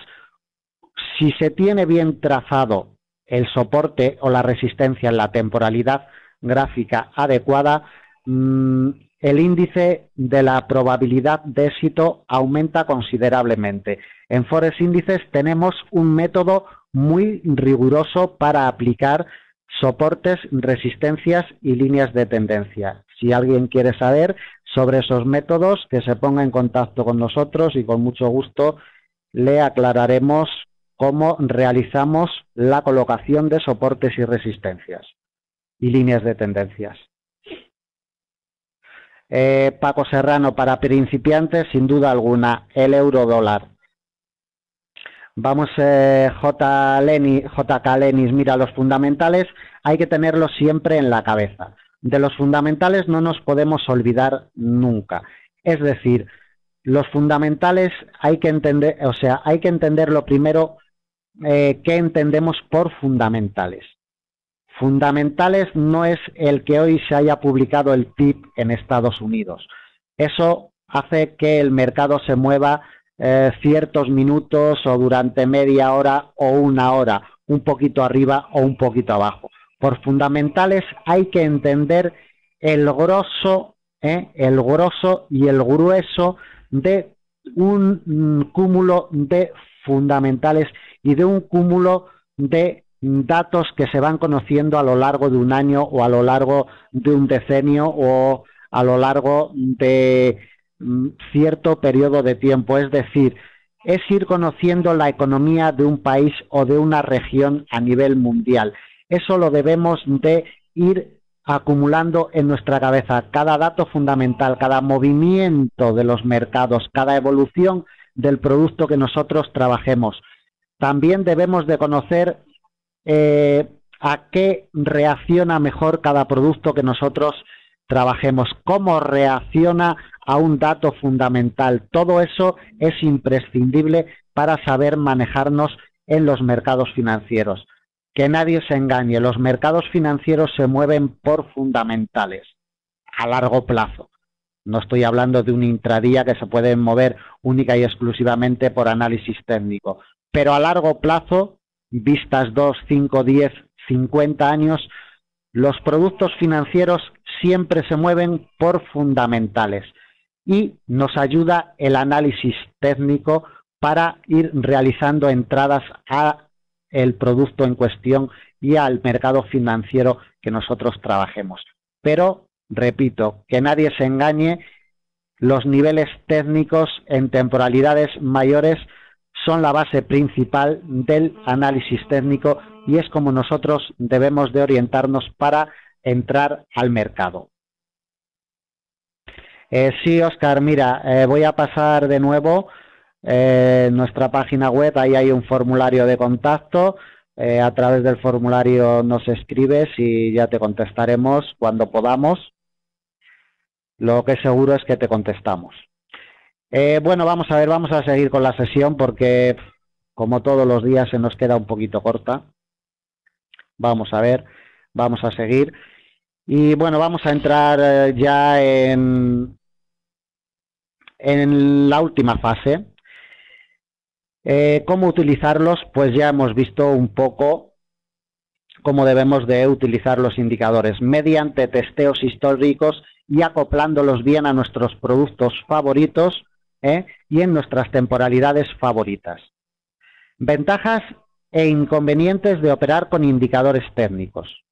si se tiene bien trazado el soporte o la resistencia en la temporalidad gráfica adecuada, el índice de la probabilidad de éxito aumenta considerablemente. En Forex Índices tenemos un método muy riguroso para aplicar soportes, resistencias y líneas de tendencia. Si alguien quiere saber sobre esos métodos, que se ponga en contacto con nosotros y con mucho gusto le aclararemos cómo realizamos la colocación de soportes y resistencias y líneas de tendencias. Paco Serrano, para principiantes, sin duda alguna, el euro dólar. Vamos, JK Lenis, mira, los fundamentales hay que tenerlos siempre en la cabeza. De los fundamentales no nos podemos olvidar nunca. Es decir, los fundamentales hay que entender, hay que entender lo primero, qué entendemos por fundamentales. Fundamentales no es el que hoy se haya publicado el PIB en Estados Unidos. Eso hace que el mercado se mueva ciertos minutos o durante media hora o una hora, un poquito arriba o un poquito abajo. Por fundamentales hay que entender el grosso y el grueso de un cúmulo de fundamentales y de un cúmulo de datos que se van conociendo a lo largo de un año o a lo largo de un decenio o a lo largo de cierto periodo de tiempo. Es decir, es ir conociendo la economía de un país o de una región a nivel mundial. Eso lo debemos de ir acumulando en nuestra cabeza. Cada dato fundamental, cada movimiento de los mercados, cada evolución del producto que nosotros trabajemos. También debemos de conocer a qué reacciona mejor cada producto que nosotros trabajemos, cómo reacciona a un dato fundamental. Todo eso es imprescindible para saber manejarnos en los mercados financieros. Que nadie se engañe, los mercados financieros se mueven por fundamentales a largo plazo. No estoy hablando de un intradía que se puede mover única y exclusivamente por análisis técnico, pero a largo plazo, vistas 2, 5, 10, 50 años, los productos financieros siempre se mueven por fundamentales y nos ayuda el análisis técnico para ir realizando entradas a el producto en cuestión y al mercado financiero que nosotros trabajemos. Pero, repito, que nadie se engañe, los niveles técnicos en temporalidades mayores son la base principal del análisis técnico y es como nosotros debemos de orientarnos para entrar al mercado. Sí, Óscar, mira, voy a pasar de nuevo nuestra página web, ahí hay un formulario de contacto, a través del formulario nos escribes y ya te contestaremos cuando podamos. Lo que seguro es que te contestamos. Bueno, vamos a ver, vamos a seguir con la sesión porque, como todos los días, se nos queda un poquito corta. Vamos a ver, vamos a seguir. Y bueno, vamos a entrar ya en la última fase. ¿Cómo utilizarlos? Pues ya hemos visto un poco cómo debemos de utilizar los indicadores mediante testeos históricos y acoplándolos bien a nuestros productos favoritos y en nuestras temporalidades favoritas. Ventajas e inconvenientes de operar con indicadores técnicos.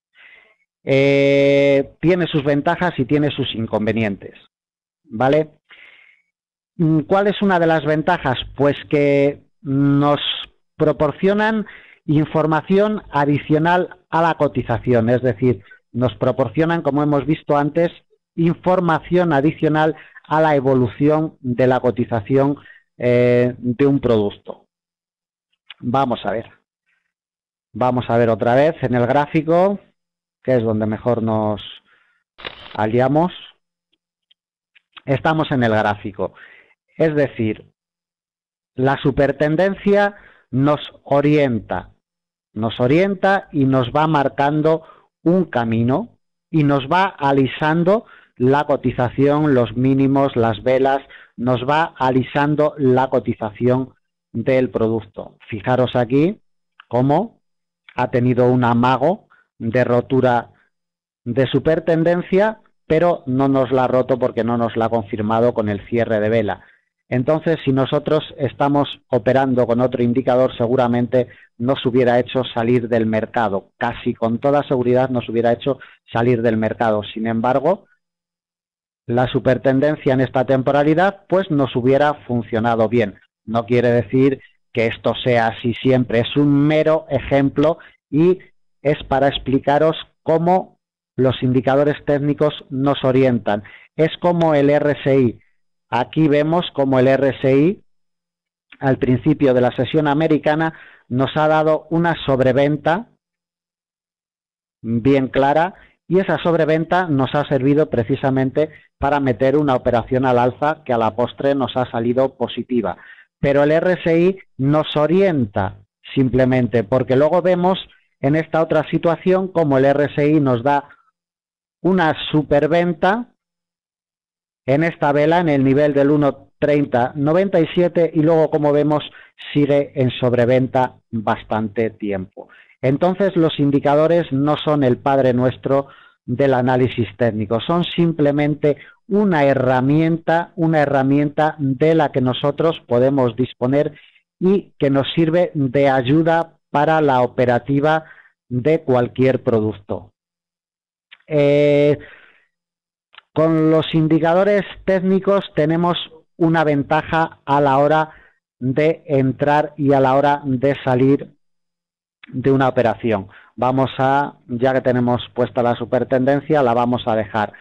Tiene sus ventajas y tiene sus inconvenientes, ¿vale? ¿Cuál es una de las ventajas? Pues que nos proporcionan información adicional a la cotización, es decir, nos proporcionan, como hemos visto antes, información adicional a la evolución de la cotización de un producto. Vamos a ver otra vez en el gráfico, que es donde mejor nos hallamos. Estamos en el gráfico, es decir, la supertendencia nos orienta y nos va marcando un camino y nos va alisando la cotización, los mínimos, las velas, nos va alisando la cotización del producto. Fijaros aquí cómo ha tenido un amago de rotura de supertendencia, pero no nos la ha roto porque no nos la ha confirmado con el cierre de vela. Entonces, si nosotros estamos operando con otro indicador, seguramente nos hubiera hecho salir del mercado. Casi con toda seguridad nos hubiera hecho salir del mercado. Sin embargo, la supertendencia en esta temporalidad pues nos hubiera funcionado bien. No quiere decir que esto sea así siempre. Es un mero ejemplo y es para explicaros cómo los indicadores técnicos nos orientan. Es como el RSI. Aquí vemos como el RSI al principio de la sesión americana nos ha dado una sobreventa bien clara y esa sobreventa nos ha servido precisamente para meter una operación al alza que a la postre nos ha salido positiva. Pero el RSI nos orienta simplemente porque luego vemos en esta otra situación como el RSI nos da una superventa en esta vela en el nivel del 1.3097 y luego, como vemos, sigue en sobreventa bastante tiempo. Entonces, los indicadores no son el padre nuestro del análisis técnico, son simplemente una herramienta de la que nosotros podemos disponer y que nos sirve de ayuda para la operativa de cualquier producto. Con los indicadores técnicos tenemos una ventaja a la hora de entrar y a la hora de salir de una operación. Ya que tenemos puesta la supertendencia, la vamos a dejar.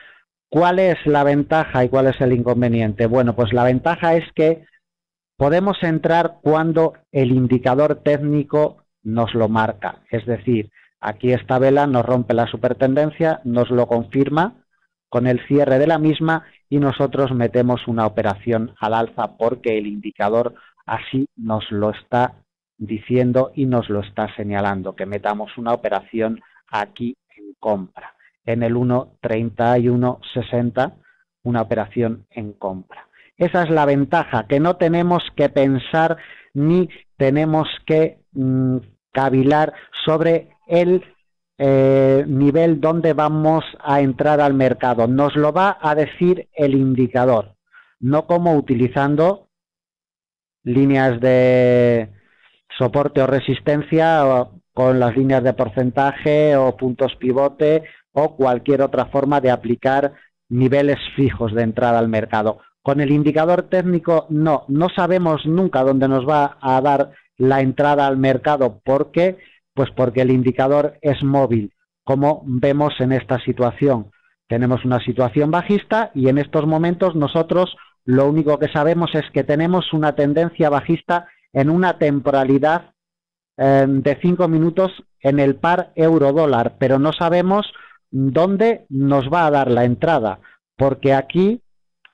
¿Cuál es la ventaja y cuál es el inconveniente? Bueno, pues la ventaja es que podemos entrar cuando el indicador técnico nos lo marca. Es decir, aquí esta vela nos rompe la supertendencia, nos lo confirma con el cierre de la misma y nosotros metemos una operación al alza porque el indicador así nos lo está diciendo y nos lo está señalando, que metamos una operación aquí en compra, en el 1.3160, una operación en compra. Esa es la ventaja, que no tenemos que pensar ni tenemos que cavilar sobre el nivel donde vamos a entrar al mercado. Nos lo va a decir el indicador, no como utilizando líneas de soporte o resistencia o con las líneas de porcentaje o puntos pivote o cualquier otra forma de aplicar niveles fijos de entrada al mercado. Con el indicador técnico no sabemos nunca dónde nos va a dar la entrada al mercado. ¿Por qué? Pues porque el indicador es móvil, como vemos en esta situación. Tenemos una situación bajista y en estos momentos nosotros lo único que sabemos es que tenemos una tendencia bajista en una temporalidad de 5 minutos en el par euro-dólar, pero no sabemos dónde nos va a dar la entrada, porque aquí,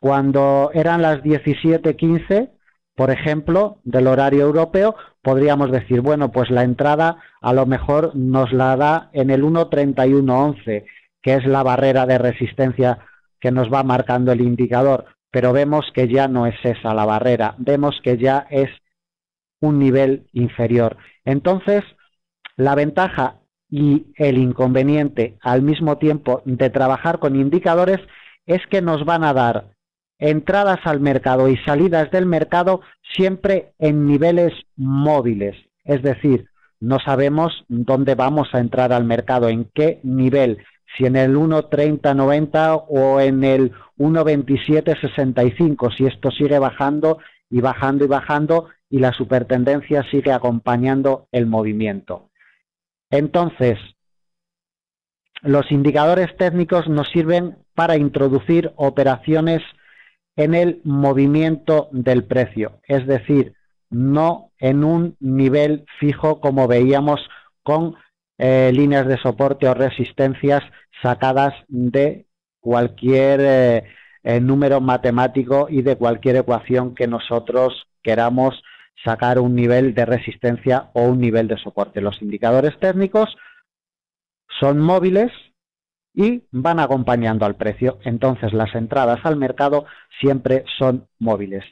cuando eran las 17:15, por ejemplo, del horario europeo, podríamos decir, bueno, pues la entrada a lo mejor nos la da en el 1.3111, que es la barrera de resistencia que nos va marcando el indicador, pero vemos que ya no es esa la barrera, vemos que ya es un nivel inferior. Entonces, la ventaja y el inconveniente al mismo tiempo de trabajar con indicadores es que nos van a dar entradas al mercado y salidas del mercado siempre en niveles móviles. Es decir, no sabemos dónde vamos a entrar al mercado, en qué nivel, si en el 1.3090 o en el 1.2765, si esto sigue bajando y bajando y bajando y la supertendencia sigue acompañando el movimiento. Entonces, los indicadores técnicos nos sirven para introducir operaciones en el movimiento del precio, es decir, no en un nivel fijo como veíamos con líneas de soporte o resistencias sacadas de cualquier número matemático y de cualquier ecuación que nosotros queramos sacar un nivel de resistencia o un nivel de soporte. Los indicadores técnicos son móviles y van acompañando al precio. Entonces las entradas al mercado siempre son móviles.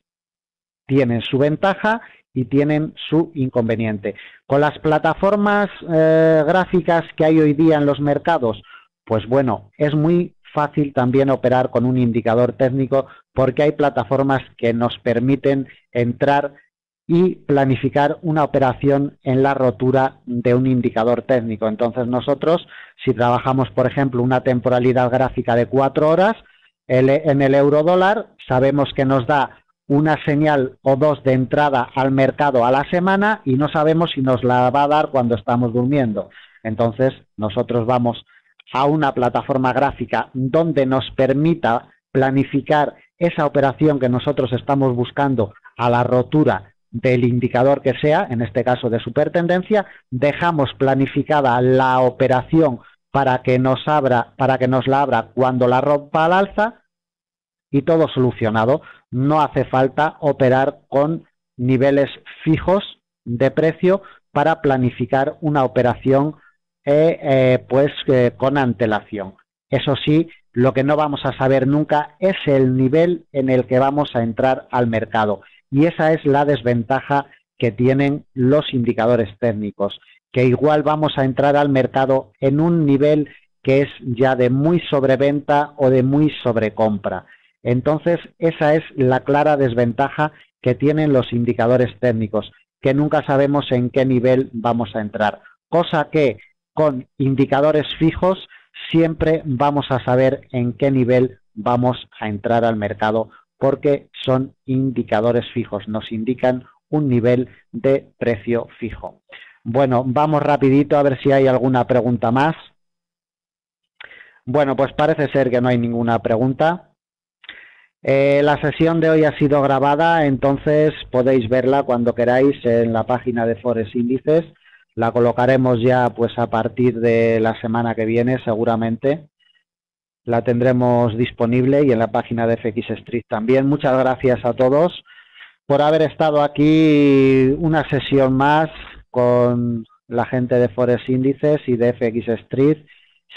Tienen su ventaja y tienen su inconveniente. Con las plataformas gráficas que hay hoy día en los mercados, pues bueno, es muy fácil también operar con un indicador técnico porque hay plataformas que nos permiten entrar y planificar una operación en la rotura de un indicador técnico. Entonces nosotros, si trabajamos, por ejemplo, una temporalidad gráfica de 4 horas, en el euro dólar, sabemos que nos da una señal o dos de entrada al mercado a la semana y no sabemos si nos la va a dar cuando estamos durmiendo. Entonces nosotros vamos a una plataforma gráfica donde nos permita planificar esa operación que nosotros estamos buscando a la rotura del indicador que sea, en este caso de supertendencia, dejamos planificada la operación para que nos la abra cuando la rompa al alza y todo solucionado. No hace falta operar con niveles fijos de precio para planificar una operación con antelación. Eso sí, lo que no vamos a saber nunca es el nivel en el que vamos a entrar al mercado. Y esa es la desventaja que tienen los indicadores técnicos, que igual vamos a entrar al mercado en un nivel que es ya de muy sobreventa o de muy sobrecompra. Entonces, esa es la clara desventaja que tienen los indicadores técnicos, que nunca sabemos en qué nivel vamos a entrar. Cosa que con indicadores fijos siempre vamos a saber en qué nivel vamos a entrar al mercado, porque son indicadores fijos, nos indican un nivel de precio fijo. Bueno, vamos rapidito a ver si hay alguna pregunta más. Bueno, pues parece ser que no hay ninguna pregunta. La sesión de hoy ha sido grabada, entonces podéis verla cuando queráis en la página de Forex Índices. La colocaremos ya pues a partir de la semana que viene seguramente. La tendremos disponible y en la página de FX Street también. Muchas gracias a todos por haber estado aquí una sesión más con la gente de Forex Índices y de FX Street.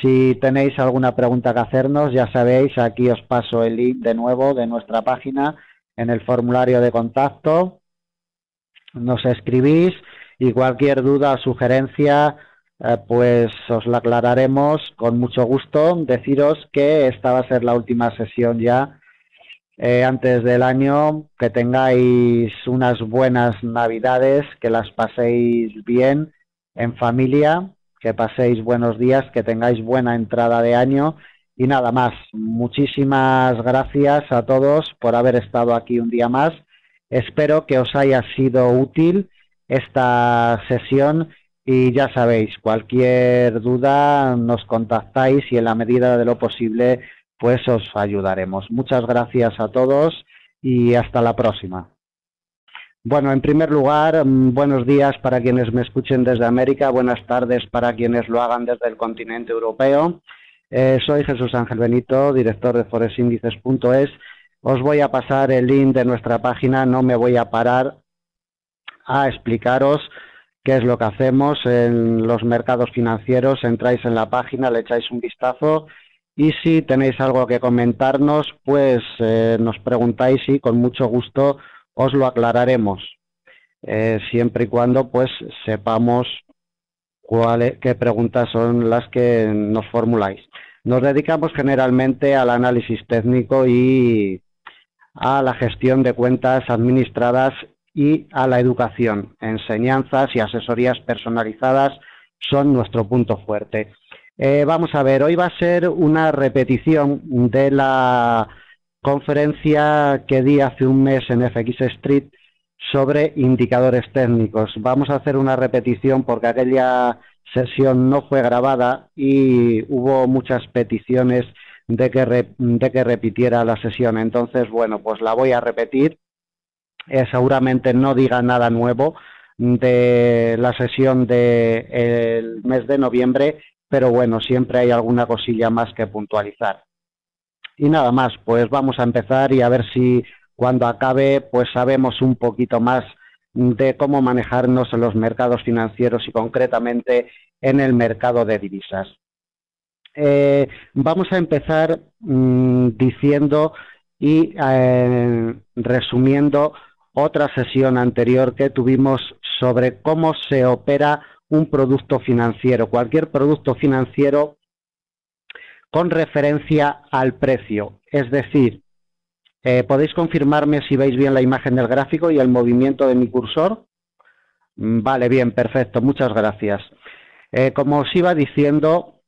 Si tenéis alguna pregunta que hacernos, ya sabéis, aquí os paso el link de nuevo de nuestra página en el formulario de contacto. Nos escribís y cualquier duda o sugerencia pues os la aclararemos con mucho gusto. Deciros que esta va a ser la última sesión ya antes del año. Que tengáis unas buenas Navidades, que las paséis bien en familia, que paséis buenos días, que tengáis buena entrada de año y nada más. Muchísimas gracias a todos por haber estado aquí un día más. Espero que os haya sido útil esta sesión y ya sabéis, cualquier duda nos contactáis y en la medida de lo posible pues os ayudaremos. Muchas gracias a todos y hasta la próxima. Bueno, en primer lugar, buenos días para quienes me escuchen desde América, buenas tardes para quienes lo hagan desde el continente europeo. Soy Jesús Ángel Benito, director de forexindices.es. Os voy a pasar el link de nuestra página, no me voy a parar a explicaros qué es lo que hacemos en los mercados financieros. Entráis en la página, le echáis un vistazo y si tenéis algo que comentarnos, pues nos preguntáis y con mucho gusto os lo aclararemos, siempre y cuando pues sepamos qué preguntas son las que nos formuláis. Nos dedicamos generalmente al análisis técnico y a la gestión de cuentas administradas y a la educación. Enseñanzas y asesorías personalizadas son nuestro punto fuerte. Vamos a ver, hoy va a ser una repetición de la conferencia que di hace un mes en FX Street sobre indicadores técnicos. Vamos a hacer una repetición porque aquella sesión no fue grabada y hubo muchas peticiones de que repitiera la sesión. Entonces, bueno, pues la voy a repetir. Seguramente no diga nada nuevo de la sesión del mes de noviembre, pero bueno, siempre hay alguna cosilla más que puntualizar. Y nada más, pues vamos a empezar y a ver si cuando acabe pues sabemos un poquito más de cómo manejarnos en los mercados financieros y concretamente en el mercado de divisas. Vamos a empezar diciendo y resumiendo otra sesión anterior que tuvimos sobre cómo se opera un producto financiero, cualquier producto financiero con referencia al precio. Es decir, ¿podéis confirmarme si veis bien la imagen del gráfico y el movimiento de mi cursor? Vale, bien, perfecto, muchas gracias. Como os iba diciendo,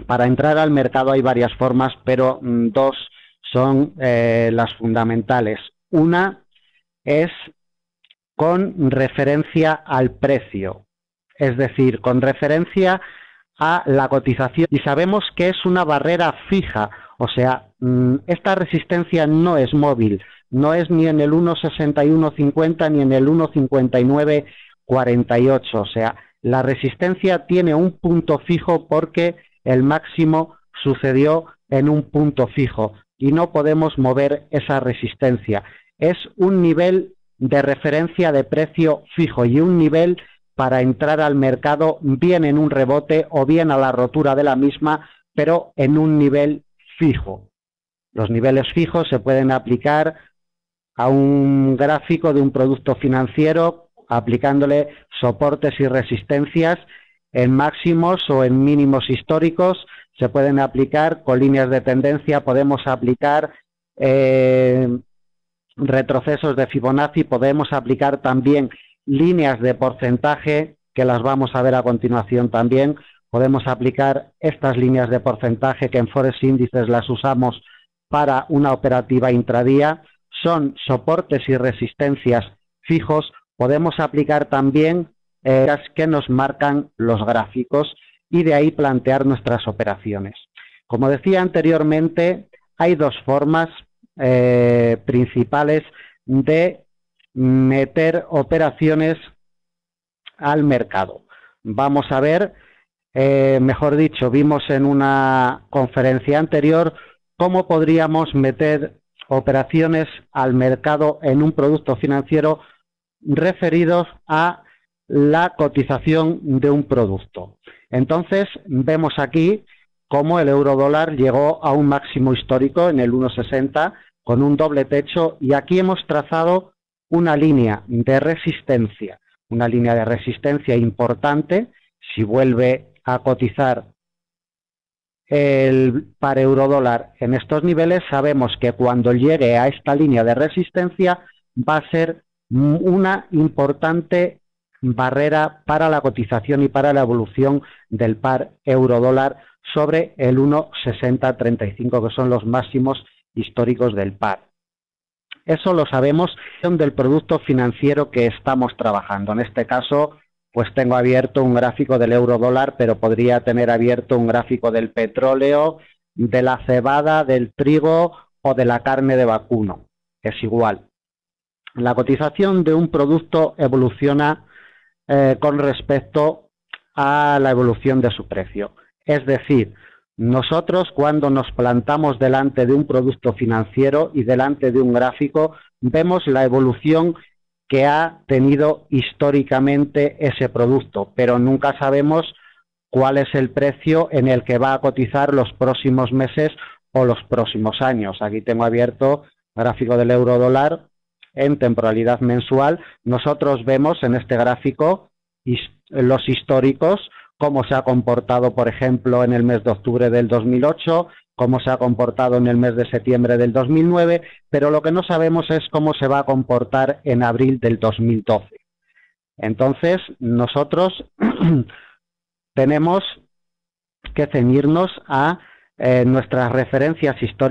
para entrar al mercado hay varias formas, pero dos son las fundamentales. Una es con referencia al precio, es decir, con referencia a la cotización. Y sabemos que es una barrera fija, o sea, esta resistencia no es móvil, no es ni en el 1.6150 ni en el 1.5948, o sea, la resistencia tiene un punto fijo porque el máximo sucedió en un punto fijo y no podemos mover esa resistencia. Es un nivel de referencia de precio fijo y un nivel para entrar al mercado bien en un rebote o bien a la rotura de la misma, pero en un nivel fijo. Los niveles fijos se pueden aplicar a un gráfico de un producto financiero aplicándole soportes y resistencias en máximos o en mínimos históricos. Se pueden aplicar con líneas de tendencia, podemos aplicar retrocesos de Fibonacci, podemos aplicar también líneas de porcentaje, que las vamos a ver a continuación también. Podemos aplicar estas líneas de porcentaje que en Forex Índices las usamos para una operativa intradía. Son soportes y resistencias fijos. Podemos aplicar también que nos marcan los gráficos y de ahí plantear nuestras operaciones. Como decía anteriormente, hay dos formas principales de meter operaciones al mercado. Vamos a ver, mejor dicho, vimos en una conferencia anterior cómo podríamos meter operaciones al mercado en un producto financiero referidos a la cotización de un producto. Entonces, vemos aquí cómo el euro dólar llegó a un máximo histórico en el 1.60 con un doble techo y aquí hemos trazado una línea de resistencia importante. Si vuelve a cotizar el par euro dólar en estos niveles, sabemos que cuando llegue a esta línea de resistencia va a ser una importante barrera para la cotización y para la evolución del par euro dólar sobre el 1.6035, que son los máximos históricos del par. Eso lo sabemos del producto financiero que estamos trabajando. En este caso, pues tengo abierto un gráfico del euro dólar, pero podría tener abierto un gráfico del petróleo, de la cebada, del trigo o de la carne de vacuno. Es igual. La cotización de un producto evoluciona con respecto a la evolución de su precio. Es decir, nosotros cuando nos plantamos delante de un producto financiero y delante de un gráfico, vemos la evolución que ha tenido históricamente ese producto, pero nunca sabemos cuál es el precio en el que va a cotizar los próximos meses o los próximos años. Aquí tengo abierto el gráfico del euro dólar en temporalidad mensual. Nosotros vemos en este gráfico los históricos, cómo se ha comportado, por ejemplo, en el mes de octubre del 2008, cómo se ha comportado en el mes de septiembre del 2009, pero lo que no sabemos es cómo se va a comportar en abril del 2012. Entonces, nosotros tenemos que ceñirnos a nuestras referencias históricas